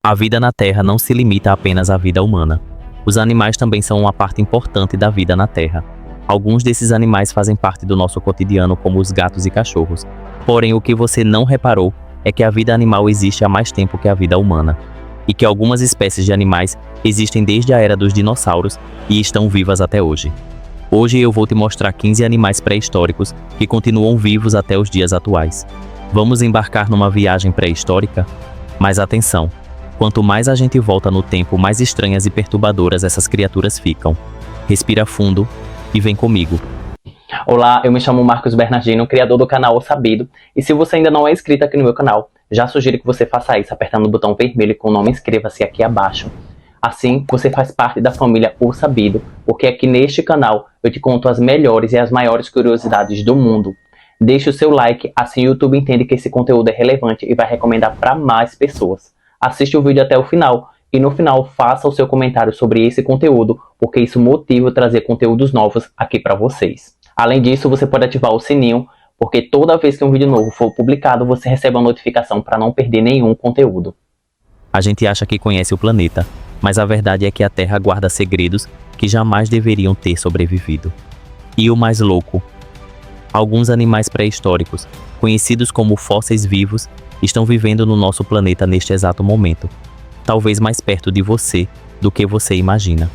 A vida na Terra não se limita apenas à vida humana. Os animais também são uma parte importante da vida na Terra. Alguns desses animais fazem parte do nosso cotidiano, como os gatos e cachorros. Porém, o que você não reparou é que a vida animal existe há mais tempo que a vida humana, e que algumas espécies de animais existem desde a era dos dinossauros e estão vivas até hoje. Hoje eu vou te mostrar 15 animais pré-históricos que continuam vivos até os dias atuais. Vamos embarcar numa viagem pré-histórica? Mas atenção! Quanto mais a gente volta no tempo, mais estranhas e perturbadoras essas criaturas ficam. Respira fundo e vem comigo. Olá, eu me chamo Marcos Bernardino, criador do canal O Sabido, e se você ainda não é inscrito aqui no meu canal, já sugiro que você faça isso apertando o botão vermelho com o nome inscreva-se aqui abaixo. Assim, você faz parte da família O Sabido, porque aqui neste canal eu te conto as melhores e as maiores curiosidades do mundo. Deixe o seu like, assim o YouTube entende que esse conteúdo é relevante e vai recomendar para mais pessoas. Assiste o vídeo até o final e no final faça o seu comentário sobre esse conteúdo, porque isso motiva eu trazer conteúdos novos aqui para vocês. Além disso, você pode ativar o sininho, porque toda vez que um vídeo novo for publicado, você recebe uma notificação para não perder nenhum conteúdo. A gente acha que conhece o planeta, mas a verdade é que a Terra guarda segredos que jamais deveriam ter sobrevivido. E o mais louco, alguns animais pré-históricos, conhecidos como fósseis vivos, estão vivendo no nosso planeta neste exato momento, talvez mais perto de você do que você imagina.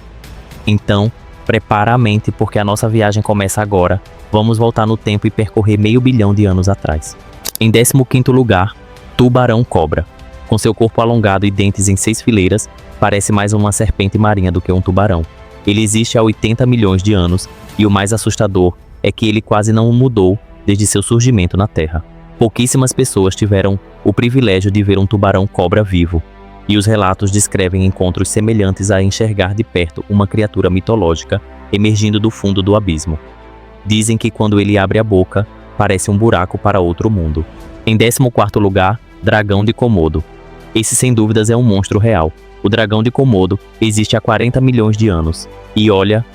Então, prepara a mente porque a nossa viagem começa agora. Vamos voltar no tempo e percorrer 500 milhões de anos atrás. Em 15º lugar, tubarão-cobra. Com seu corpo alongado e dentes em 6 fileiras, parece mais uma serpente marinha do que um tubarão. Ele existe há 80 milhões de anos e o mais assustador é que ele quase não mudou desde seu surgimento na Terra. Pouquíssimas pessoas tiveram o privilégio de ver um tubarão-cobra vivo, e os relatos descrevem encontros semelhantes a enxergar de perto uma criatura mitológica emergindo do fundo do abismo. Dizem que quando ele abre a boca, parece um buraco para outro mundo. Em 14º lugar, dragão de Komodo. Esse sem dúvidas é um monstro real. O dragão de Komodo existe há 40 milhões de anos, e olha,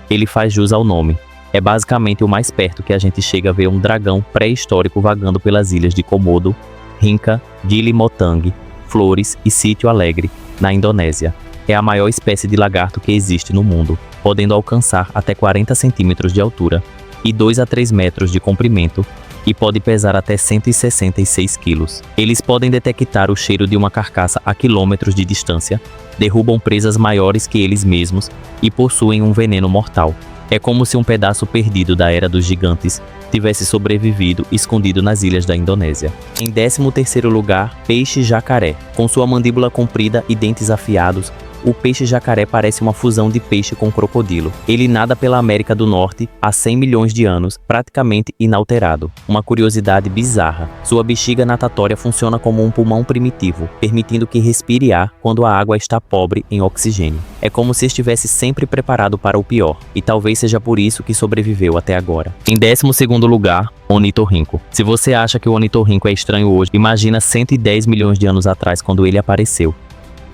ele faz jus ao nome. É basicamente o mais perto que a gente chega a ver um dragão pré-histórico vagando pelas ilhas de Komodo, Rinca, Gili Motang, Flores e Sítio Alegre, na Indonésia. É a maior espécie de lagarto que existe no mundo, podendo alcançar até 40 centímetros de altura e 2 a 3 metros de comprimento, e pode pesar até 166 quilos. Eles podem detectar o cheiro de uma carcaça a quilômetros de distância, derrubam presas maiores que eles mesmos e possuem um veneno mortal. É como se um pedaço perdido da Era dos Gigantes tivesse sobrevivido escondido nas ilhas da Indonésia. Em 13º lugar, peixe-jacaré. Com sua mandíbula comprida e dentes afiados, o peixe-jacaré parece uma fusão de peixe com crocodilo. Ele nada pela América do Norte há 100 milhões de anos, praticamente inalterado. Uma curiosidade bizarra, sua bexiga natatória funciona como um pulmão primitivo, permitindo que respire ar quando a água está pobre em oxigênio. É como se estivesse sempre preparado para o pior, e talvez seja por isso que sobreviveu até agora. Em 12º lugar, ornitorrinco. Se você acha que o ornitorrinco é estranho hoje, imagina 110 milhões de anos atrás quando ele apareceu.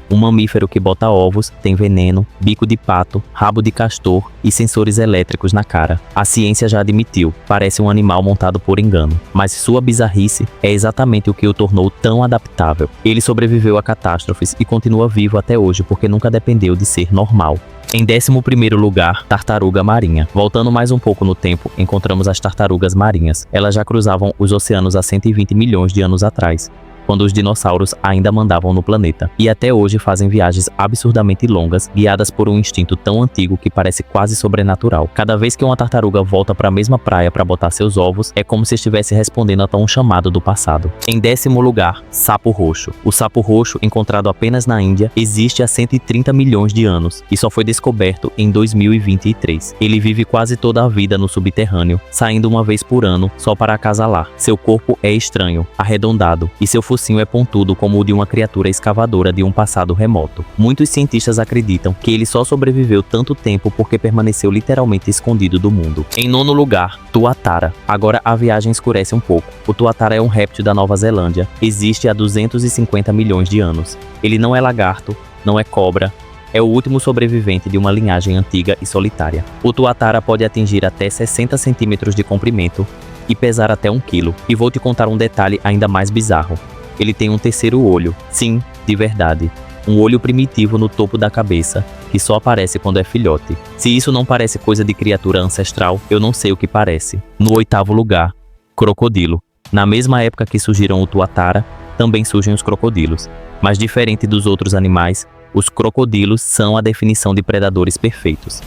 Um mamífero que bota ovos, tem veneno, bico de pato, rabo de castor e sensores elétricos na cara. A ciência já admitiu, parece um animal montado por engano, mas sua bizarrice é exatamente o que o tornou tão adaptável. Ele sobreviveu a catástrofes e continua vivo até hoje porque nunca dependeu de ser normal. Em 11º lugar, tartaruga marinha. Voltando mais um pouco no tempo, encontramos as tartarugas marinhas. Elas já cruzavam os oceanos há 120 milhões de anos atrás, quando os dinossauros ainda mandavam no planeta, e até hoje fazem viagens absurdamente longas, guiadas por um instinto tão antigo que parece quase sobrenatural. Cada vez que uma tartaruga volta para a mesma praia para botar seus ovos, é como se estivesse respondendo a um chamado do passado. Em 10º lugar, sapo roxo. O sapo roxo, encontrado apenas na Índia, existe há 130 milhões de anos e só foi descoberto em 2023. Ele vive quase toda a vida no subterrâneo, saindo uma vez por ano só para acasalar. Seu corpo é estranho, arredondado, e seu focinho é pontudo como o de uma criatura escavadora de um passado remoto. Muitos cientistas acreditam que ele só sobreviveu tanto tempo porque permaneceu literalmente escondido do mundo. Em 9º lugar, tuatara. Agora a viagem escurece um pouco. O tuatara é um réptil da Nova Zelândia. Existe há 250 milhões de anos. Ele não é lagarto, não é cobra. É o último sobrevivente de uma linhagem antiga e solitária. O tuatara pode atingir até 60 centímetros de comprimento e pesar até 1 quilo. E vou te contar um detalhe ainda mais bizarro. Ele tem um terceiro olho. Sim, de verdade. um olho primitivo no topo da cabeça, que só aparece quando é filhote. Se isso não parece coisa de criatura ancestral, eu não sei o que parece. No 8º lugar, crocodilo. Na mesma época que surgiram o tuatara, também surgem os crocodilos. Mas diferente dos outros animais, os crocodilos são a definição de predadores perfeitos.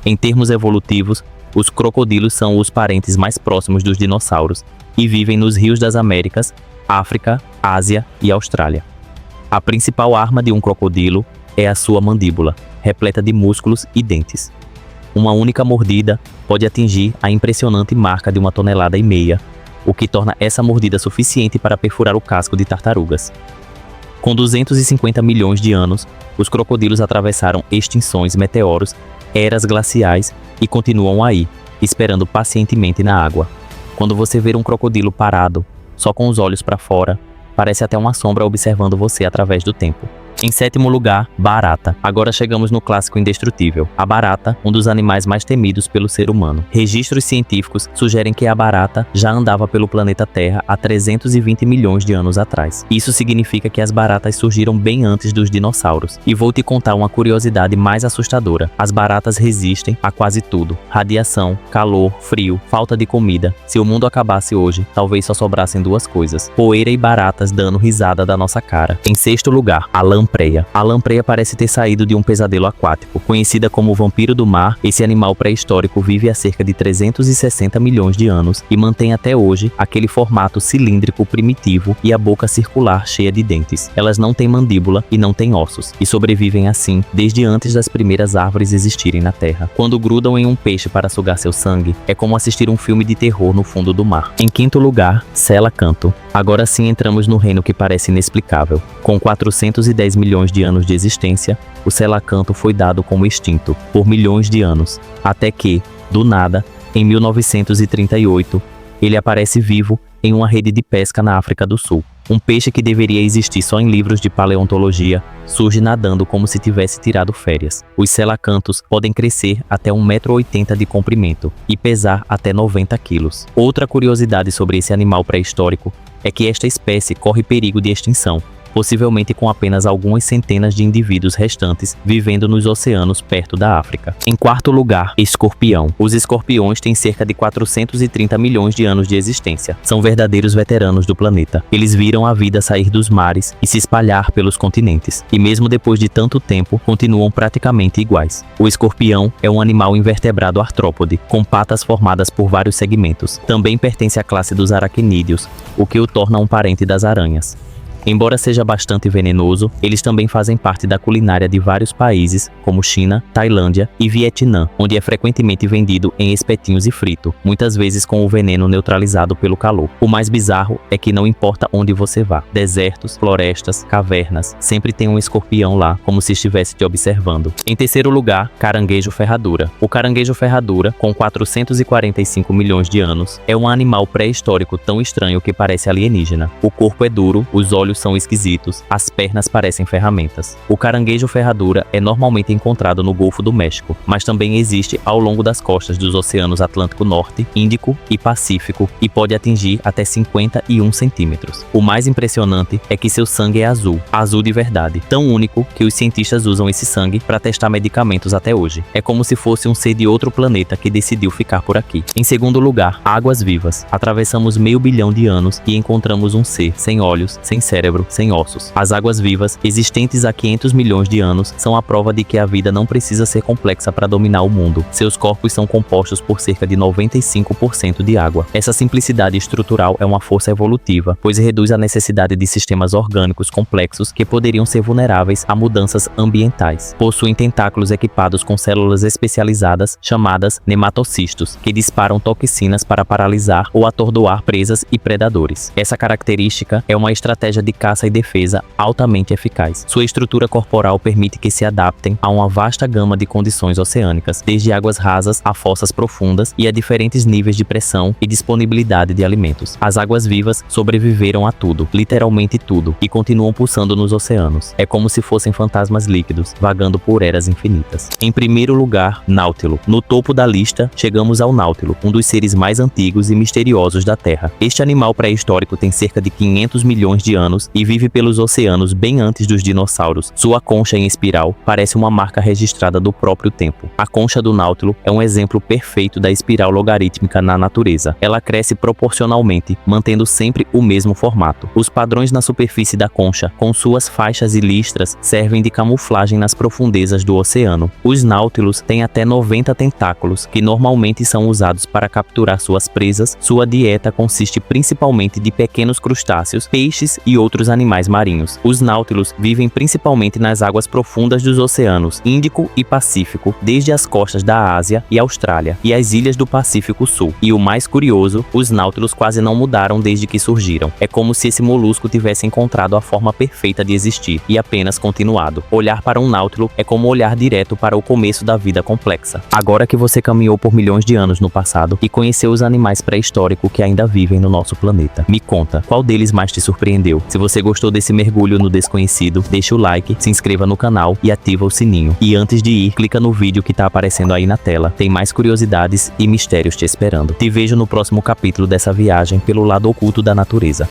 Em termos evolutivos, os crocodilos são os parentes mais próximos dos dinossauros e vivem nos rios das Américas, África, Ásia e Austrália. A principal arma de um crocodilo é a sua mandíbula, repleta de músculos e dentes. Uma única mordida pode atingir a impressionante marca de 1,5 toneladas, o que torna essa mordida suficiente para perfurar o casco de tartarugas. Com 250 milhões de anos, os crocodilos atravessaram extinções, meteoros, eras glaciais e continuam aí, esperando pacientemente na água. Quando você vê um crocodilo parado, só com os olhos para fora, parece até uma sombra observando você através do tempo. Em 7º lugar, barata. Agora chegamos no clássico indestrutível. A barata, um dos animais mais temidos pelo ser humano. Registros científicos sugerem que a barata já andava pelo planeta Terra há 320 milhões de anos atrás. Isso significa que as baratas surgiram bem antes dos dinossauros. E vou te contar uma curiosidade mais assustadora. As baratas resistem a quase tudo. Radiação, calor, frio, falta de comida. Se o mundo acabasse hoje, talvez só sobrassem 2 coisas: poeira e baratas dando risada da nossa cara. Em 6º lugar, a lampreia. A lampreia parece ter saído de um pesadelo aquático. Conhecida como o vampiro do mar, esse animal pré-histórico vive há cerca de 360 milhões de anos e mantém até hoje aquele formato cilíndrico primitivo e a boca circular cheia de dentes. Elas não têm mandíbula e não têm ossos, e sobrevivem assim desde antes das primeiras árvores existirem na Terra. Quando grudam em um peixe para sugar seu sangue, é como assistir um filme de terror no fundo do mar. Em 5º lugar, selacanto. Agora sim entramos no reino que parece inexplicável. Com 410 milhões de anos de existência, o selacanto foi dado como extinto por milhões de anos, até que, do nada, em 1938, ele aparece vivo em uma rede de pesca na África do Sul. Um peixe que deveria existir só em livros de paleontologia surge nadando como se tivesse tirado férias. Os selacantos podem crescer até 1,80 m de comprimento e pesar até 90 quilos. Outra curiosidade sobre esse animal pré-histórico é que esta espécie corre perigo de extinção, possivelmente com apenas algumas centenas de indivíduos restantes vivendo nos oceanos perto da África. Em 4º lugar, escorpião. Os escorpiões têm cerca de 430 milhões de anos de existência. São verdadeiros veteranos do planeta. Eles viram a vida sair dos mares e se espalhar pelos continentes, e mesmo depois de tanto tempo, continuam praticamente iguais. O escorpião é um animal invertebrado artrópode, com patas formadas por vários segmentos. Também pertence à classe dos aracnídeos, o que o torna um parente das aranhas. Embora seja bastante venenoso, eles também fazem parte da culinária de vários países, como China, Tailândia e Vietnã, onde é frequentemente vendido em espetinhos e frito, muitas vezes com o veneno neutralizado pelo calor. O mais bizarro é que não importa onde você vá, desertos, florestas, cavernas, sempre tem um escorpião lá, como se estivesse te observando. Em 3º lugar, caranguejo ferradura. O caranguejo ferradura, com 445 milhões de anos, é um animal pré-histórico tão estranho que parece alienígena. O corpo é duro, os olhos são esquisitos, as pernas parecem ferramentas. O caranguejo ferradura é normalmente encontrado no Golfo do México, mas também existe ao longo das costas dos oceanos Atlântico Norte, Índico e Pacífico e pode atingir até 51 centímetros. O mais impressionante é que seu sangue é azul de verdade, tão único que os cientistas usam esse sangue para testar medicamentos até hoje. É como se fosse um ser de outro planeta que decidiu ficar por aqui. Em 2º lugar, águas vivas. Atravessamos 500 milhões de anos e encontramos um ser sem olhos, sem cérebro, sem ossos. As águas vivas, existentes há 500 milhões de anos, são a prova de que a vida não precisa ser complexa para dominar o mundo. Seus corpos são compostos por cerca de 95% de água. Essa simplicidade estrutural é uma força evolutiva, pois reduz a necessidade de sistemas orgânicos complexos que poderiam ser vulneráveis a mudanças ambientais. Possuem tentáculos equipados com células especializadas chamadas nematocistos, que disparam toxinas para paralisar ou atordoar presas e predadores. Essa característica é uma estratégia de caça e defesa altamente eficaz. Sua estrutura corporal permite que se adaptem a uma vasta gama de condições oceânicas, desde águas rasas a fossas profundas e a diferentes níveis de pressão e disponibilidade de alimentos. As águas vivas sobreviveram a tudo, literalmente tudo, e continuam pulsando nos oceanos. É como se fossem fantasmas líquidos, vagando por eras infinitas. Em 1º lugar, náutilo. No topo da lista, chegamos ao náutilo, um dos seres mais antigos e misteriosos da Terra. Este animal pré-histórico tem cerca de 500 milhões de anos anos e vive pelos oceanos bem antes dos dinossauros. Sua concha em espiral parece uma marca registrada do próprio tempo. A concha do Náutilo é um exemplo perfeito da espiral logarítmica na natureza. Ela cresce proporcionalmente, mantendo sempre o mesmo formato. Os padrões na superfície da concha, com suas faixas e listras, servem de camuflagem nas profundezas do oceano. Os náutilos têm até 90 tentáculos, que normalmente são usados para capturar suas presas. Sua dieta consiste principalmente de pequenos crustáceos, peixes e outros animais marinhos. Os náutilos vivem principalmente nas águas profundas dos oceanos Índico e Pacífico, desde as costas da Ásia e Austrália e as ilhas do Pacífico Sul. E o mais curioso, os náutilos quase não mudaram desde que surgiram. É como se esse molusco tivesse encontrado a forma perfeita de existir e apenas continuado. Olhar para um náutilo é como olhar direto para o começo da vida complexa. Agora que você caminhou por milhões de anos no passado e conheceu os animais pré-históricos que ainda vivem no nosso planeta, me conta, qual deles mais te surpreendeu? Se você gostou desse mergulho no desconhecido, deixa o like, se inscreva no canal e ativa o sininho. E antes de ir, clica no vídeo que tá aparecendo aí na tela. Tem mais curiosidades e mistérios te esperando. Te vejo no próximo capítulo dessa viagem pelo lado oculto da natureza.